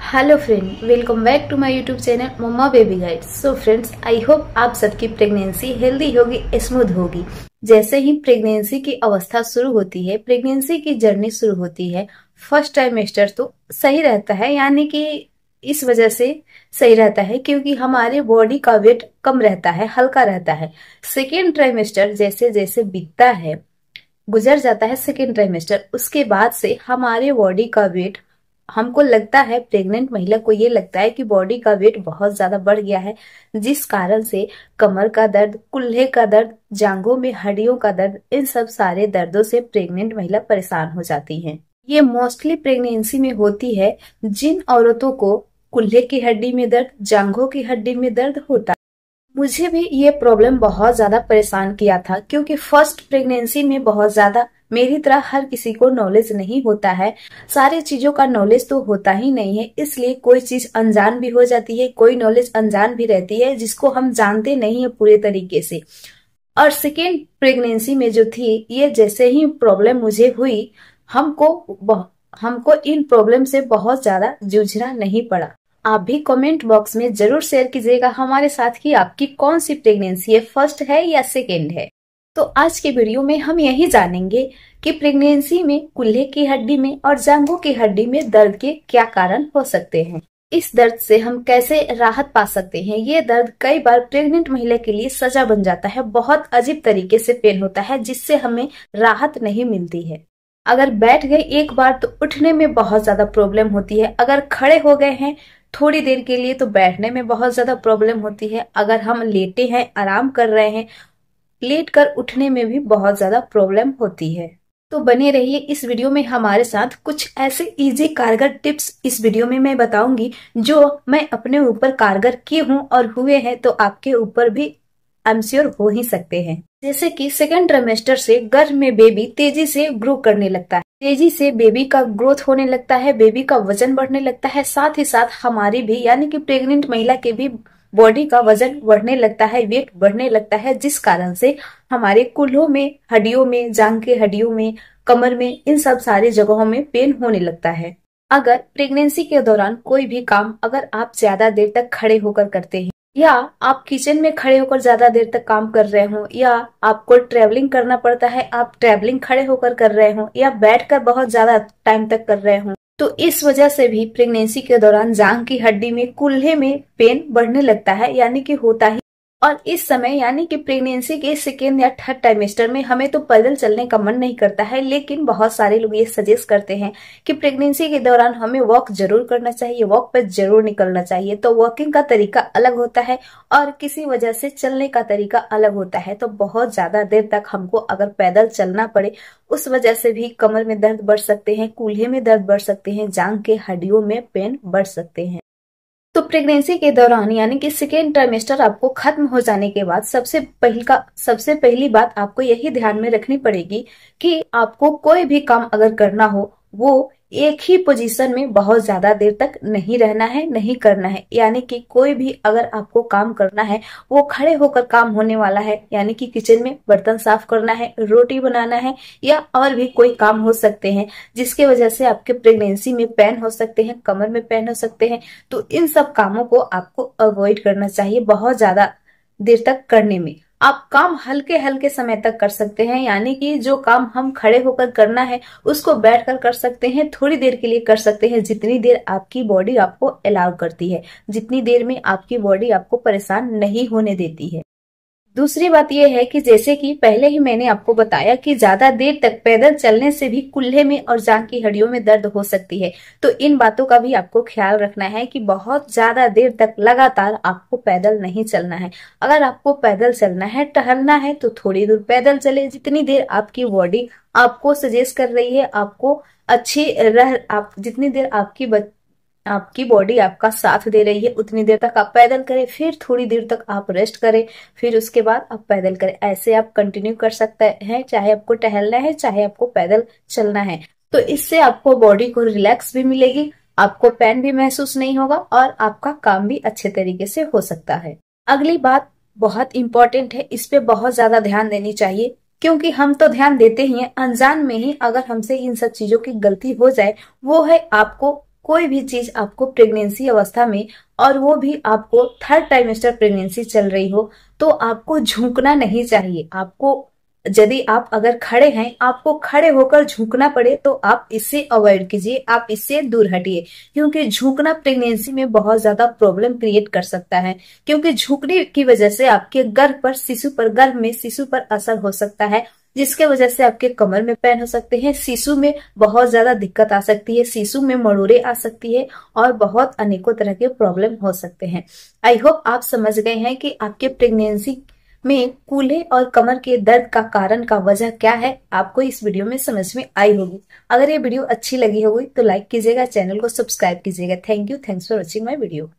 Hello friend, welcome back to my YouTube channel mamma baby guide. So friends, I hope आप सबकी pregnancy healthy होगी, smooth होगी। जैसे ही pregnancy की अवस्था शुरू होती है, प्रेगनेंसी की जर्नी शुरू होती है, फर्स्ट ट्राइमेस्टर तो सही रहता है, यानी कि इस वजह से सही रहता है क्योंकि हमारे बॉडी का वेट कम रहता है, हल्का रहता है। सेकेंड ट्राइमेस्टर जैसे जैसे बीतता है, गुजर जाता है सेकेंड ट्राइमेस्टर, उसके बाद से हमारे बॉडी का वेट, हमको लगता है, प्रेग्नेंट महिला को ये लगता है कि बॉडी का वेट बहुत ज्यादा बढ़ गया है, जिस कारण से कमर का दर्द, कुल्हे का दर्द, जांघों में हड्डियों का दर्द, इन सब सारे दर्दों से प्रेग्नेंट महिला परेशान हो जाती है। ये मोस्टली प्रेगनेंसी में होती है जिन औरतों को कुल्हे की हड्डी में दर्द, जांघों की हड्डी में दर्द होता है। मुझे भी ये प्रॉब्लम बहुत ज्यादा परेशान किया था क्योंकि फर्स्ट प्रेगनेंसी में बहुत ज्यादा मेरी तरह हर किसी को नॉलेज नहीं होता है, सारी चीजों का नॉलेज तो होता ही नहीं है, इसलिए कोई चीज अनजान भी हो जाती है, कोई नॉलेज अनजान भी रहती है जिसको हम जानते नहीं है पूरे तरीके से। और सेकेंड प्रेगनेंसी में जो थी, ये जैसे ही प्रॉब्लम मुझे हुई, हमको इन प्रॉब्लम से बहुत ज्यादा जूझना नहीं पड़ा। आप भी कमेंट बॉक्स में जरूर शेयर कीजिएगा हमारे साथ कि आपकी कौन सी प्रेगनेंसी है, फर्स्ट है या सेकेंड है। तो आज के वीडियो में हम यही जानेंगे कि प्रेगनेंसी में कुल्हे की हड्डी में और जांघों की हड्डी में दर्द के क्या कारण हो सकते हैं, इस दर्द से हम कैसे राहत पा सकते हैं। ये दर्द कई बार प्रेग्नेंट महिला के लिए सजा बन जाता है, बहुत अजीब तरीके से पेन होता है जिससे हमें राहत नहीं मिलती है। अगर बैठ गए एक बार तो उठने में बहुत ज्यादा प्रॉब्लम होती है, अगर खड़े हो गए हैं थोड़ी देर के लिए तो बैठने में बहुत ज्यादा प्रॉब्लम होती है, अगर हम लेटे हैं, आराम कर रहे हैं, लेट कर उठने में भी बहुत ज्यादा प्रॉब्लम होती है। तो बने रहिए इस वीडियो में हमारे साथ। कुछ ऐसे इजी कारगर टिप्स इस वीडियो में मैं बताऊंगी जो मैं अपने ऊपर कारगर की हूँ और हुए हैं, तो आपके ऊपर भी आई एम श्योर हो ही सकते हैं। जैसे कि सेकेंड ट्राइमेस्टर से गर्भ में बेबी तेजी से ग्रो करने लगता है, तेजी से बेबी का ग्रोथ होने लगता है, बेबी का वजन बढ़ने लगता है, साथ ही साथ हमारी भी यानी कि प्रेग्नेंट महिला के भी बॉडी का वजन बढ़ने लगता है, वेट बढ़ने लगता है, जिस कारण से हमारे कुल्हों में, हड्डियों में, जांघ के हड्डियों में, कमर में, इन सब सारी जगहों में पेन होने लगता है। अगर प्रेगनेंसी के दौरान कोई भी काम अगर आप ज्यादा देर तक खड़े होकर करते हैं, या आप किचन में खड़े होकर ज्यादा देर तक काम कर रहे हो, या आपको ट्रेवलिंग करना पड़ता है, आप ट्रेवलिंग खड़े होकर कर रहे हो, या बैठकर बहुत ज्यादा टाइम तक कर रहे हो, तो इस वजह से भी प्रेगनेंसी के दौरान जांघ की हड्डी में, कुल्हे में पेन बढ़ने लगता है, यानी कि होता ही। और इस समय यानी कि प्रेगनेंसी के सेकेंड या थर्ड ट्राइमेस्टर में हमें तो पैदल चलने का मन नहीं करता है, लेकिन बहुत सारे लोग ये सजेस्ट करते हैं कि प्रेगनेंसी के दौरान हमें वॉक जरूर करना चाहिए, वॉक पे जरूर निकलना चाहिए। तो वॉकिंग का तरीका अलग होता है और किसी वजह से चलने का तरीका अलग होता है। तो बहुत ज्यादा देर तक हमको अगर पैदल चलना पड़े, उस वजह से भी कमर में दर्द बढ़ सकते हैं, कूल्हे में दर्द बढ़ सकते हैं, जांघ के हड्डियों में पेन बढ़ सकते हैं। तो प्रेगनेंसी के दौरान यानी कि सेकेंड ट्राइमेस्टर आपको खत्म हो जाने के बाद सबसे पहली बात आपको यही ध्यान में रखनी पड़ेगी कि आपको कोई भी काम अगर करना हो, वो एक ही पोजीशन में बहुत ज्यादा देर तक नहीं रहना है, नहीं करना है। यानी कि कोई भी अगर आपको काम करना है, वो खड़े होकर काम होने वाला है, यानी कि किचन में बर्तन साफ करना है, रोटी बनाना है, या और भी कोई काम हो सकते हैं जिसके वजह से आपके प्रेगनेंसी में पेन हो सकते हैं, कमर में पेन हो सकते हैं। तो इन सब कामों को आपको अवॉइड करना चाहिए बहुत ज्यादा देर तक करने में। आप काम हल्के हल्के समय तक कर सकते हैं, यानी कि जो काम हम खड़े होकर करना है उसको बैठकर कर सकते हैं, थोड़ी देर के लिए कर सकते हैं, जितनी देर आपकी बॉडी आपको अलाउ करती है, जितनी देर में आपकी बॉडी आपको परेशान नहीं होने देती है। दूसरी बात यह है कि जैसे कि पहले ही मैंने आपको बताया कि ज्यादा देर तक पैदल चलने से भी कुल्हे में और जांघ की हड्डियों में दर्द हो सकती है। तो इन बातों का भी आपको ख्याल रखना है कि बहुत ज्यादा देर तक लगातार आपको पैदल नहीं चलना है। अगर आपको पैदल चलना है, टहलना है, तो थोड़ी दूर पैदल चले, जितनी देर आपकी बॉडी आपको सजेस्ट कर रही है, आपको जितनी देर आपकी बॉडी आपका साथ दे रही है, उतनी देर तक आप पैदल करें, फिर थोड़ी देर तक आप रेस्ट करें, फिर उसके बाद आप पैदल करें। ऐसे आप कंटिन्यू कर सकते हैं, चाहे आपको टहलना है, चाहे आपको पैदल चलना है। तो इससे आपको बॉडी को रिलैक्स भी मिलेगी, आपको पेन भी महसूस नहीं होगा और आपका काम भी अच्छे तरीके से हो सकता है। अगली बात बहुत इंपॉर्टेंट है, इस पे बहुत ज्यादा ध्यान देनी चाहिए, क्योंकि हम तो ध्यान देते ही हैं, अनजान में ही अगर हमसे इन सब चीजों की गलती हो जाए, वो है आपको कोई भी चीज आपको प्रेगनेंसी अवस्था में, और वो भी आपको थर्ड ट्राइमेस्टर प्रेगनेंसी चल रही हो, तो आपको झुकना नहीं चाहिए। आपको यदि आप अगर खड़े हैं, आपको खड़े होकर झुकना पड़े तो आप इससे अवॉइड कीजिए, आप इससे दूर हटिए, क्योंकि झुकना प्रेगनेंसी में बहुत ज्यादा प्रॉब्लम क्रिएट कर सकता है। क्योंकि झुकने की वजह से आपके गर्भ में शिशु पर असर हो सकता है, जिसके वजह से आपके कमर में पेन हो सकते हैं, शिशु में बहुत ज्यादा दिक्कत आ सकती है, शिशु में मरोड़े आ सकती है, और बहुत अनेकों तरह के प्रॉब्लम हो सकते हैं। आई होप आप समझ गए हैं कि आपके प्रेगनेंसी में कूल्हे और कमर के दर्द का कारण का वजह क्या है। आपको इस वीडियो में समझ में आई होगी। अगर ये वीडियो अच्छी लगी होगी तो लाइक कीजिएगा, चैनल को सब्सक्राइब कीजिएगा। Thank you, thanks for watching my video.